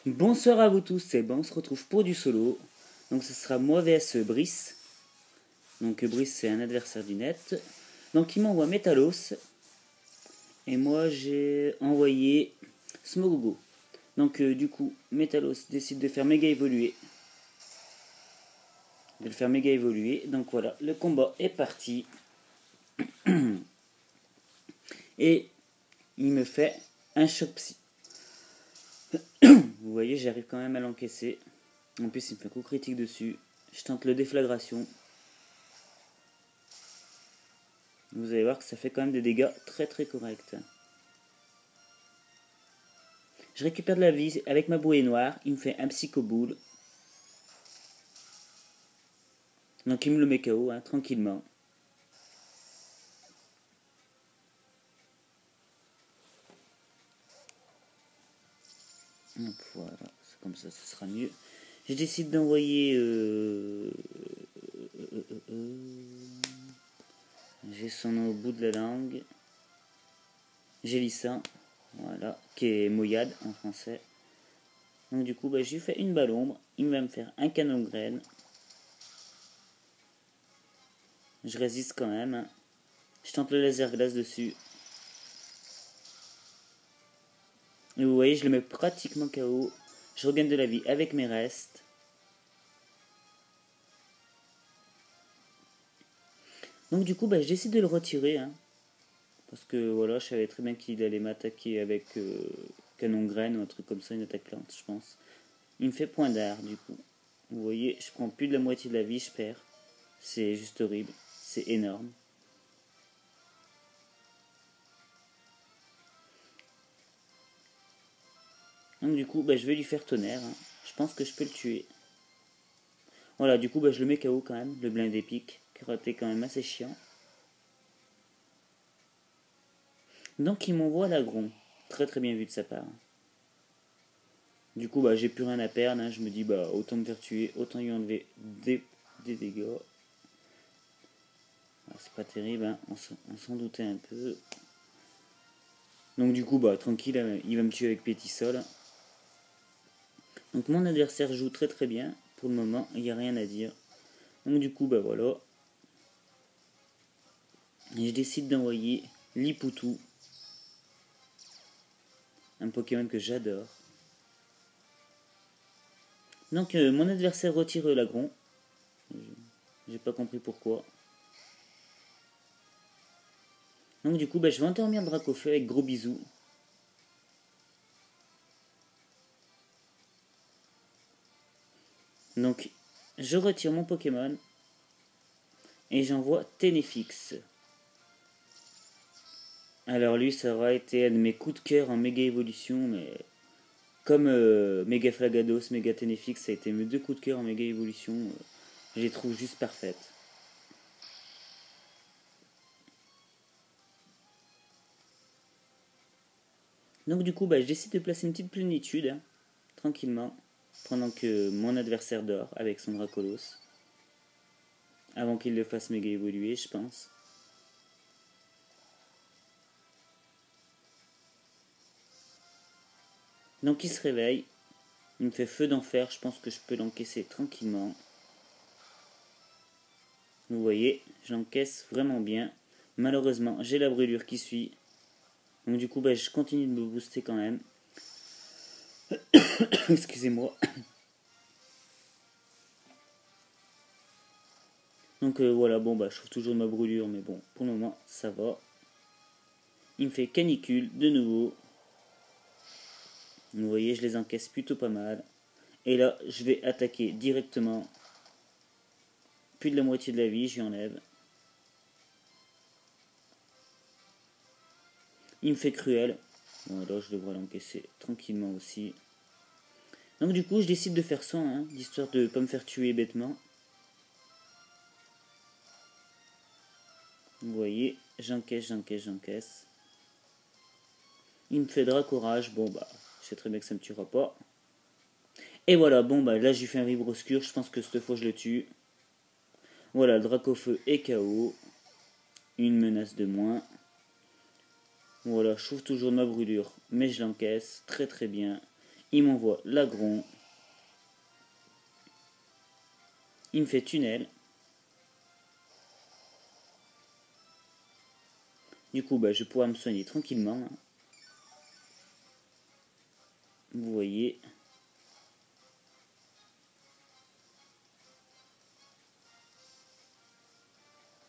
Bonsoir à vous tous, c'est bon, on se retrouve pour du solo. Donc ce sera moi vs Brice. Donc Brice c'est un adversaire du net. Donc il m'envoie Metalos. Et moi j'ai envoyé Smogogo. Donc du coup, Metalos décide de faire méga évoluer. Donc voilà, le combat est parti. Et il me fait un choc psy. Vous voyez, j'arrive quand même à l'encaisser. En plus, il me fait un coup critique dessus. Je tente le déflagration. Vous allez voir que ça fait quand même des dégâts très très corrects. Je récupère de la vie avec ma bouée noire. Il me fait un psychoboule. Donc il me le met KO, hein, tranquillement. Donc voilà, c'est comme ça, ce sera mieux. Je décide d'envoyer... J'ai son nom au bout de la langue. Gélissan, voilà, qui est Moyade en français. Donc du coup, je lui fais une balle ombre. Il va me faire un canon de graine. Je résiste quand même. Hein. Je tente le laser glace dessus. Et vous voyez, je le mets pratiquement KO. Je regagne de la vie avec mes restes. Donc du coup, je décide de le retirer. Hein, parce que voilà, je savais très bien qu'il allait m'attaquer avec canon graine ou un truc comme ça, une attaque lente, je pense. Il me fait point d'art, du coup. Vous voyez, je prends plus de la moitié de la vie, je perds. C'est juste horrible. C'est énorme. Donc du coup, je vais lui faire tonnerre. Hein. Je pense que je peux le tuer. Voilà, du coup, je le mets KO quand même, le blind épique. Karaté quand même assez chiant. Donc il m'envoie l'agron. Très très bien vu de sa part. Du coup, j'ai plus rien à perdre. Hein. Je me dis, autant me faire tuer, autant lui enlever des dégâts. C'est pas terrible, hein. On s'en doutait un peu. Donc du coup, tranquille, il va me tuer avec Pétisol. Donc mon adversaire joue très très bien. Pour le moment, il n'y a rien à dire. Donc du coup, voilà. Et je décide d'envoyer Lipoutou. Un Pokémon que j'adore. Donc mon adversaire retire l'agron. J'ai pas compris pourquoi. Donc du coup, je vais endormir Dracofeu avec gros bisous. Donc je retire mon Pokémon. Et j'envoie Ténéfix. Alors lui, ça aura été un de mes coups de cœur en méga évolution, mais comme Méga Flagados, Méga Ténéfix, ça a été mes deux coups de cœur en méga évolution. Je les trouve juste parfaites. Donc du coup, je décide de placer une petite plénitude, hein, tranquillement, pendant que mon adversaire dort avec son Dracolos. Avant qu'il le fasse méga évoluer, je pense. Donc il se réveille. Il me fait feu d'enfer. Je pense que je peux l'encaisser tranquillement. Vous voyez, j'encaisse vraiment bien. Malheureusement, j'ai la brûlure qui suit. Donc du coup, je continue de me booster quand même. Excusez-moi. Donc voilà, je trouve toujours ma brûlure, mais bon, pour le moment, ça va. Il me fait canicule de nouveau. Vous voyez, je les encaisse plutôt pas mal. Et là, je vais attaquer directement. Plus de la moitié de la vie, j'y enlève. Il me fait cruel. Bon, là, je devrais l'encaisser tranquillement aussi. Donc du coup, je décide de faire 100, hein, histoire de ne pas me faire tuer bêtement. Vous voyez, j'encaisse. Il me fait Dracorage. Bon, je sais très bien que ça ne me tuera pas. Et voilà, là, j'ai fait un vibroscure. Je pense que cette fois, je le tue. Voilà, le Dracofeu est KO. Une menace de moins. Voilà, je trouve toujours ma brûlure, mais je l'encaisse très très bien. Il m'envoie l'agron. Il me fait tunnel. Du coup, je vais pouvoir me soigner tranquillement. Vous voyez.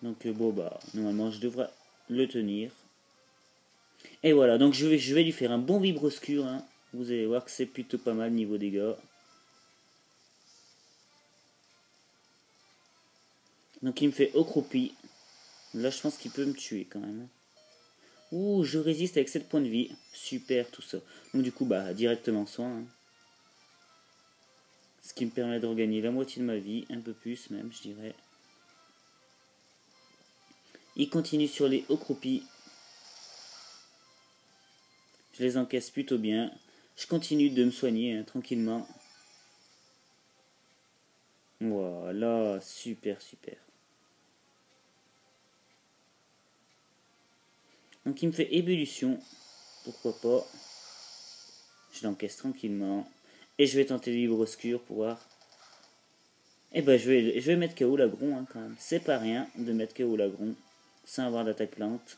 Donc normalement je devrais le tenir. Et voilà, donc je vais lui faire un bon vibroscure. Hein. Vous allez voir que c'est plutôt pas mal niveau dégâts. Donc il me fait accroupi. Là je pense qu'il peut me tuer quand même. Ouh, je résiste avec 7 points de vie. Super tout ça. Donc du coup directement soin. Hein. Ce qui me permet de regagner la moitié de ma vie. Un peu plus même je dirais. Il continue sur les accroupis. Je les encaisse plutôt bien. Je continue de me soigner hein, tranquillement. Voilà, super, super. Donc il me fait ébullition. Pourquoi pas. Je l'encaisse tranquillement. Et je vais tenter le vibroscure pour voir. Et je vais mettre KO l'agron hein, quand même. C'est pas rien de mettre KO l'agron sans avoir d'attaque plante.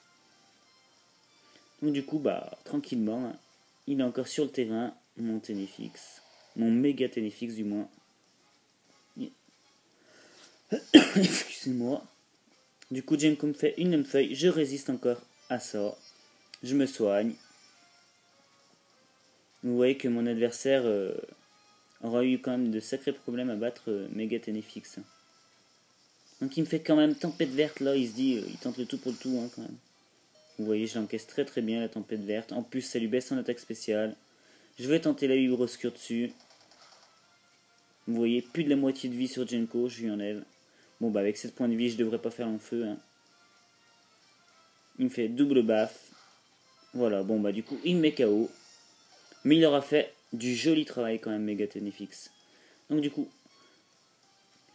Donc du coup, tranquillement, hein, il est encore sur le terrain, mon Ténéfix. Mon méga Ténéfix du moins. Excusez-moi. Du coup, Jenko me fait une même feuille. Je résiste encore à ça. Je me soigne. Vous voyez que mon adversaire aura eu quand même de sacrés problèmes à battre méga Ténéfix. Donc il me fait quand même tempête verte là. Il se dit, il tente le tout pour le tout hein, quand même. Vous voyez, je l'encaisse très très bien la tempête verte. En plus, ça lui baisse son attaque spéciale. Je vais tenter la vibroscure dessus. Vous voyez, plus de la moitié de vie sur Jenko, je lui enlève. Bon, avec 7 points de vie, je devrais pas faire long feu. Hein. Il me fait double baffe. Voilà, du coup, il me met KO. Mais il aura fait du joli travail quand même, méga Ténéfix. Donc du coup,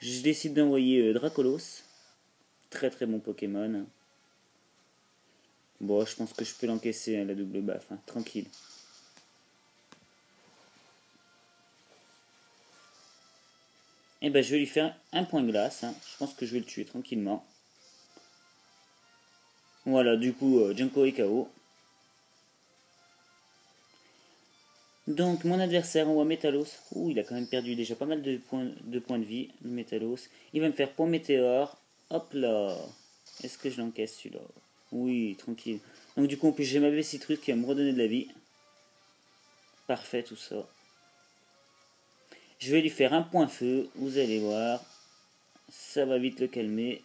je décide d'envoyer Dracolos. Très très bon Pokémon. Bon, je pense que je peux l'encaisser, hein, la double baffe. Hein, tranquille. Et je vais lui faire un point glace. Hein. Je pense que je vais le tuer tranquillement. Voilà, du coup, Jenko est KO. Donc, mon adversaire envoie Métalos. Ouh, il a quand même perdu déjà pas mal de points de vie, le Métalos. Il va me faire point météore. Hop là. Est-ce que je l'encaisse celui-là? Oui, tranquille. Donc, du coup, en plus, j'ai ma Citrus qui va me redonner de la vie. Parfait, tout ça. Je vais lui faire un point feu. Vous allez voir. Ça va vite le calmer.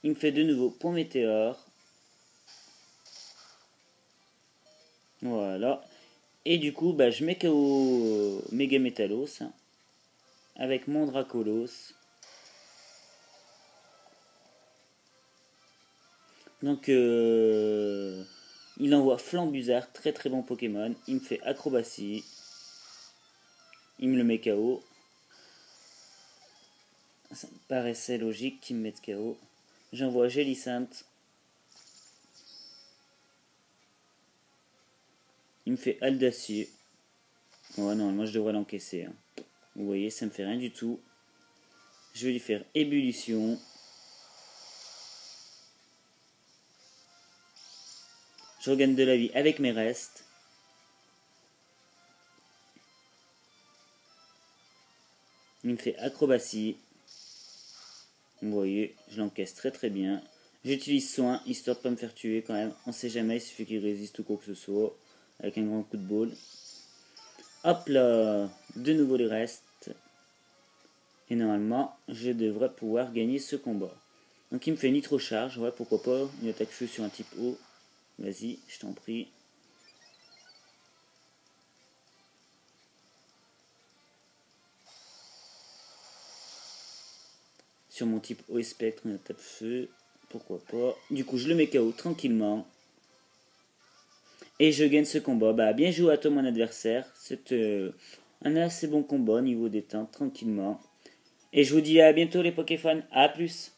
Il me fait de nouveau point météore. Voilà. Et du coup, je mets KO Méga Métalos avec mon Dracolos. Donc, il envoie Flambuzard, très très bon Pokémon. Il me fait acrobatie. Il me le met KO. Ça me paraissait logique qu'il me mette KO. J'envoie Gélisant. Il me fait Aldacier. Ouais, normalement je devrais l'encaisser. Hein. Vous voyez, ça me fait rien du tout. Je vais lui faire ébullition. Je regagne de la vie avec mes restes. Il me fait acrobatie. Vous voyez, je l'encaisse très très bien. J'utilise soin, histoire de ne pas me faire tuer quand même. On sait jamais, il suffit qu'il résiste ou quoi que ce soit. Avec un grand coup de boule. Hop là, de nouveau les restes. Et normalement, je devrais pouvoir gagner ce combat. Donc il me fait nitro charge, ouais pourquoi pas. Une attaque feu sur un type haut. Vas-y, je t'en prie. Sur mon type haut et spectre, une attaque feu. Pourquoi pas. Du coup, je le mets KO tranquillement. Et je gagne ce combat. Bien joué à toi mon adversaire. C'est un assez bon combat au niveau des temps, tranquillement. Et je vous dis à bientôt les Pokéfans. À plus.